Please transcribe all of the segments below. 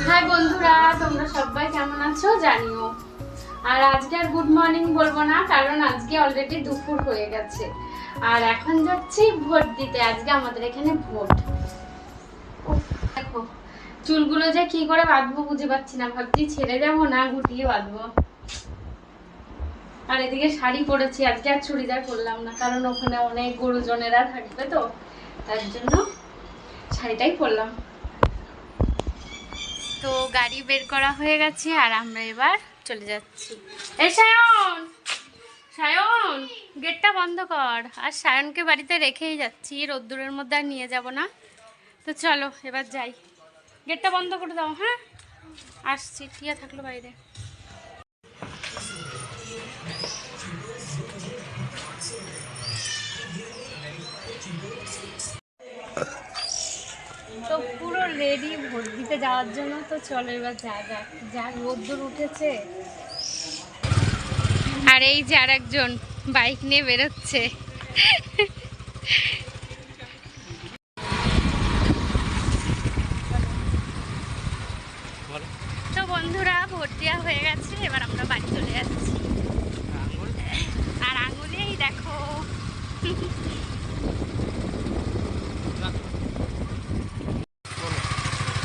High বন্ধুরা, তোমরা সবাই কেমন আছো জানিও। আর আজকে আর গুড মর্নিং বলবো না, কারণ আজকে অলরেডি দুপুর হয়ে গেছে। আর এখন যাচ্ছি ভোট দিতে। আজকে আমাদের এখানে ভোট। দেখো চুলগুলো যে কি করে বাঁধবো বুঝে পাচ্ছি না, ভাবছি ছেড়ে যাবো না গুটিয়ে বাঁধবো। আর এদিকে শাড়ি পরেছি, আজকে আর চুড়িদার পরলাম না, কারণ ওখানে অনেক গুরুজনেরা থাকবে, তো তার জন্য শাড়িটাই পরলাম। তো গাড়ি বের করা হয়ে গেছে আর আমরা এবার চলে যাচ্ছি। এই সায়ন, সায়ন গেটটা বন্ধ কর। আর সায়নকে বাড়িতে রেখেই যাচ্ছি, রোদ্দুরের মধ্যে আর নিয়ে যাব না। তো চলো এবার যাই, গেটটা বন্ধ করে দাও। হ্যাঁ আসছি, টিয়া থাকলো বাইরে। তো পুরো রেডি ভোট দিতে যাওয়ার জন্য। তো চলো এবার যা রোদ্দুর উঠেছে। আর এই যে আর একজন বাইক নিয়ে বেরোচ্ছে। তো বন্ধুরা ভোট দেওয়া হয়ে গেছে, এবার আমরা বাড়ি চলে যাচ্ছি। আর আঙুলেই দেখো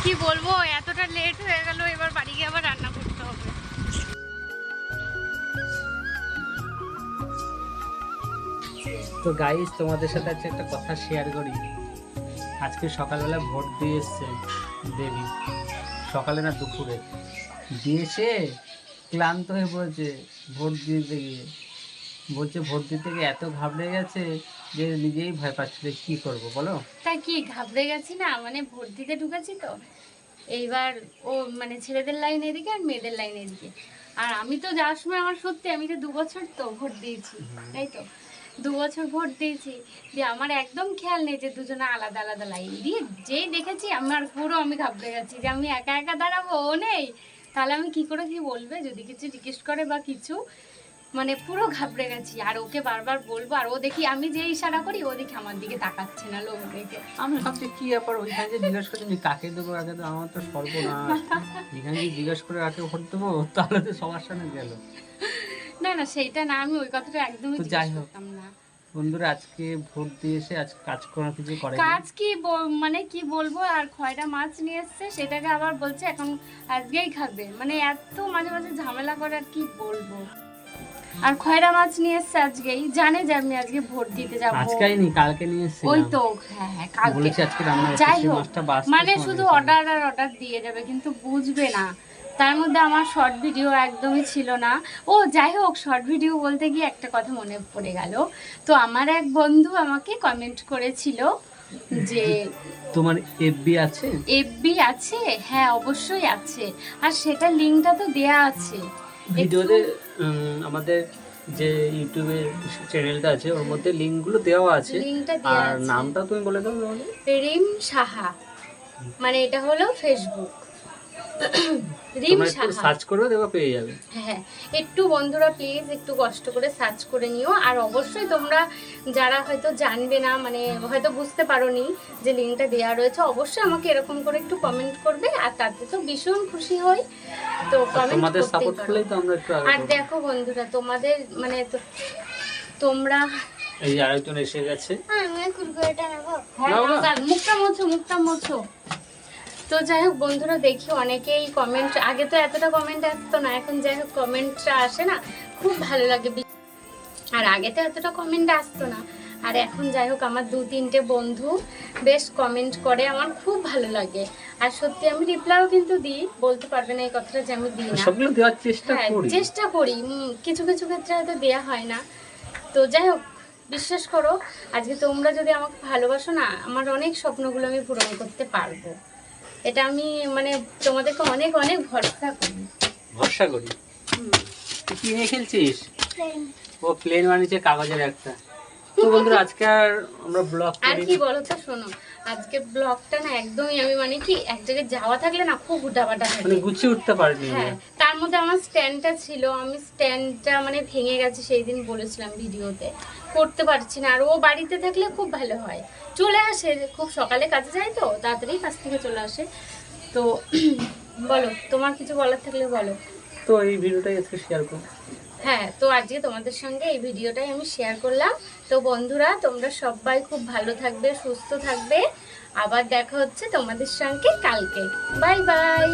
কি বলবো, এতটা লেট হয়ে গেল, এবার বাড়ি গিয়ে আবার রান্না করতে হবে। তো গাইস, তোমাদের সাথে আজকে একটা কথা শেয়ার করি। আজকে সকালবেলা ভোট দিয়ে এসছে দেবী, সকালে না দুপুরে দিয়েছে। ক্লান্ত হয়ে পড়েছে ভোট দিতে গিয়ে। বলছে ভোট দিতে গিয়ে এত ঘাবড়ে গেছে যে নিজেই ভয় পাচ্ছিল কি করব বলো। তা কি ঘাবড়ে গেছি না, মানে ভোট দিতে ঢুকেছি তো এইবার ও মানে ছেলেদের লাইন এদিকে আর মেয়েদের লাইন এদিকে। আর আমি তো যাওয়ার সময় আমার সত্যি, আমি তো 2 বছর তো ভোট দিয়েছি, তাই তো 2 বছর ভোট দিয়েছি, যে আমার একদম খেয়াল নেই যে দুজনে আলাদা আলাদা লাইন দিয়ে যেই দেখেছি আমার পুরো আমি ঘাবড়ে গেছি যে আমি একা একা দাঁড়াবো, ও নেই, তাহলে আমি কি করে কি বলবে যদি কিছু জিজ্ঞেস করে বা কিছু, মানে পুরো ঘাবড়ে গেছি। আর ওকে বারবার বলবো, আর ও দেখি আমি যে ইশারা করি ও দেখি আমার দিকে তাকাচ্ছে না, লোক দেখে। আমি ভাবছি কি ব্যাপার, ওইখানে যে জিজ্ঞেস করছি আমি কাকে দেবো আগে, তো আমার তো সর্বনাশ। এখানে যে জিজ্ঞেস করে কাকে ভোট দেবো, তাহলে তো সবার সামনে গেল। না না সেইটা না, আমি ওই কথাটা একদমই তো যাই জিজ্ঞেস হোক করতাম না। বন্ধুরা, আজকে ভোট দিয়ে এসে আজ কাজ করার কিছু করে কাজ কি মানে কি বলবো, আর খয়রা মাছ নিয়ে এসছে, সেটাকে আবার বলছে এখন আজকেই খাবে, মানে এত মাঝে মাঝে ঝামেলা করে আর কি বলবো। আর খয়রা মাছ নিয়ে এসছে আজকেই, জানে যে আমি আজকে ভোট দিতে যাব। আজকেই নি কালকে নিয়ে এসেছিলাম। ওই তো হ্যাঁ কালকে বলেছি আজকে রান্না করতে, যাই সেই হোক, মাছটা বাঁচতে মানে সময় শুধু লেগেছে। অর্ডার আর অর্ডার দিয়ে যাবে, কিন্তু বুঝবে না। তার মধ্যে আমার শর্ট ভিডিও একদমই ছিল না। ও যাই হোক, শর্ট ভিডিও বলতে গিয়ে একটা কথা মনে পড়ে গেল। তো আমার এক বন্ধু আমাকে কমেন্ট করেছিল যে তোমার এফবি আছে? এফবি আছে? হ্যাঁ অবশ্যই আছে, আর সেটা লিংকটা তো দেয়া আছে ভিডিওতে। আমাদের যে ইউটিউবে চ্যানেলটা আছে ওর মধ্যে লিংকগুলো দেওয়া আছে। লিংকটা দেয়া আর আছে। নামটা তুমি বলে দাও তাহলে। রিম সাহা, মানে এটা হলো ফেসবুক। রিম তোমরা একটু সাহা, সার্চ করে দেবা, পেয়ে যাবে। হ্যাঁ একটু বন্ধুরা প্লিজ একটু কষ্ট করে সার্চ করে নিও। আর অবশ্যই তোমরা যারা হয়তো জানবে না, মানে হয়তো বুঝতে পারোনি যে লিঙ্কটা দেওয়া রয়েছে, অবশ্যই আমাকে এরকম করে একটু কমেন্ট করবে, আর তাতে তো ভীষণ খুশি হই। তো কমেন্ট তোমাদের করতেই সাপোর্ট পারো। করলেই তো আমরা একটু আগে আর করব। দেখো বন্ধুরা, তোমাদের মানে তোমরা এই যে আরেকজন এসে গেছে। হ্যাঁ নাও না। মুখটা মোছো, মুখটা মোছো। তো যাই হোক বন্ধুরা, দেখি অনেকেই কমেন্ট, আগে তো এতটা কমেন্ট আসতো না, এখন যাই হোক কমেন্টটা আসে না, খুব ভালো লাগে। আর আগে তো এতটা কমেন্ট আসতো না, আর এখন যাই হোক আমার 2-3টে বন্ধু বেশ কমেন্ট করে, আমার খুব ভালো লাগে। আর সত্যি আমি রিপ্লাইও কিন্তু দিই, বলতে পারবে না এই কথাটা যে আমি দিই না। সবগুলো দেওয়ার চেষ্টা হ্যাঁ করি। চেষ্টা করি, কিছু কিছু ক্ষেত্রে হয়তো দেয়া হয় না। তো যাই হোক, বিশ্বাস করো আজকে তোমরা যদি আমাকে ভালোবাসো না, আমার অনেক স্বপ্নগুলো আমি পূরণ করতে পারবো। এটা আমি মানে তোমাদেরকে অনেক অনেক ভরসা করি। ভরসা করি। তুই কি নিয়ে খেলছিস? ও প্লেন বানিয়েছে কাগজের একটা। তো বন্ধুরা, আজকে আর আমরা ব্লগ আর করি কি বলো তো, শোনো আজকে ব্লগটা না একদমই আমি মানে কি এক জায়গায় যাওয়া থাকলে না খুব উঠাপাটা মানে থাকে। গুছিয়ে উঠতে পারিনি। হ্যাঁ তার মধ্যে আমার স্ট্যান্ডটা ছিল, আমি স্ট্যান্ডটা মানে ভেঙে গেছে, সেই দিন বলেছিলাম ভিডিওতে, করতে পারছি না। আর ও বাড়িতে থাকলে খুব ভালো হয়, চলে আসে, খুব সকালে কাজে যায় তো তাড়াতাড়ি কাজ থেকে চলে আসে। তো বলো, তোমার কিছু বলার থাকলে বলো। তো এই ভিডিওটাই আজকে শেয়ার করো। হ্যাঁ, তো আজকে তোমাদের সঙ্গে এই ভিডিওটাই আমি শেয়ার করলাম। তো বন্ধুরা, তোমরা সবাই খুব ভালো থাকবে, সুস্থ থাকবে। আবার দেখা হচ্ছে তোমাদের সঙ্গে কালকে। Bye bye.